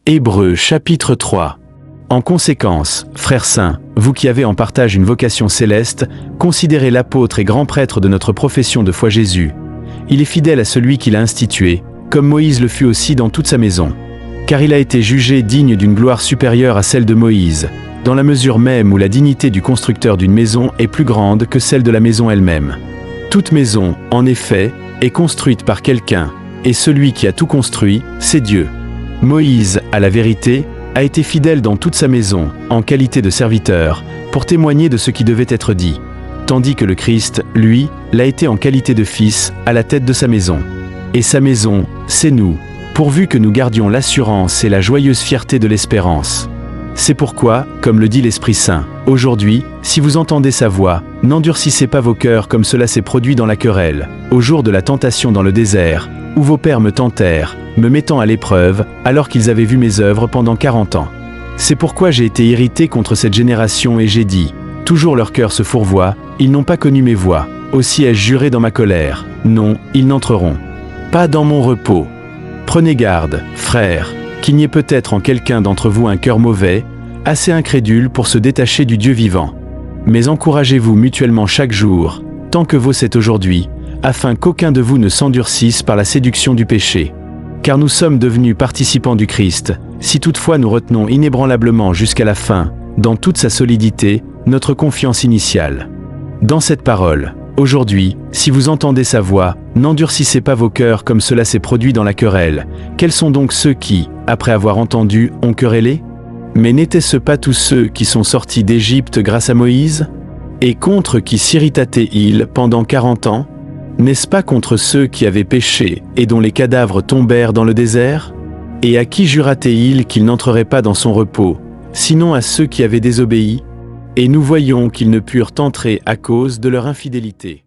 Hébreux chapitre 3. En conséquence, frères saints, vous qui avez en partage une vocation céleste, considérez l'apôtre et grand prêtre de notre profession de foi Jésus. Il est fidèle à celui qui l'a institué, comme Moïse le fut aussi dans toute sa maison. Car il a été jugé digne d'une gloire supérieure à celle de Moïse, dans la mesure même où la dignité du constructeur d'une maison est plus grande que celle de la maison elle-même. Toute maison, en effet, est construite par quelqu'un, et celui qui a tout construit, c'est Dieu. Moïse, à la vérité, a été fidèle dans toute sa maison, en qualité de serviteur, pour témoigner de ce qui devait être dit. Tandis que le Christ, lui, l'a été en qualité de fils, à la tête de sa maison. Et sa maison, c'est nous, pourvu que nous gardions l'assurance et la joyeuse fierté de l'espérance. C'est pourquoi, comme le dit l'Esprit Saint, aujourd'hui, si vous entendez sa voix, n'endurcissez pas vos cœurs comme cela s'est produit dans la querelle, au jour de la tentation dans le désert, où vos pères me tentèrent, me mettant à l'épreuve, alors qu'ils avaient vu mes œuvres pendant 40 ans. C'est pourquoi j'ai été irrité contre cette génération et j'ai dit, toujours leur cœur se fourvoie, ils n'ont pas connu mes voies, aussi ai-je juré dans ma colère, non, ils n'entreront pas dans mon repos. Prenez garde, frères, qu'il n'y ait peut-être en quelqu'un d'entre vous un cœur mauvais, assez incrédule pour se détacher du Dieu vivant. Mais encouragez-vous mutuellement chaque jour, tant que vaut cet aujourd'hui, afin qu'aucun de vous ne s'endurcisse par la séduction du péché. Car nous sommes devenus participants du Christ, si toutefois nous retenons inébranlablement jusqu'à la fin, dans toute sa solidité, notre confiance initiale. Dans cette parole, aujourd'hui, si vous entendez sa voix, n'endurcissez pas vos cœurs comme cela s'est produit dans la querelle. Quels sont donc ceux qui, après avoir entendu, ont querellé? Mais n'étaient-ce pas tous ceux qui sont sortis d'Égypte grâce à Moïse? Et contre qui s'irrita-t-il pendant 40 ans? N'est-ce pas contre ceux qui avaient péché et dont les cadavres tombèrent dans le désert? Et à qui jura-t-il qu'ils n'entreraient pas dans son repos, sinon à ceux qui avaient désobéi? Et nous voyons qu'ils ne purent entrer à cause de leur infidélité.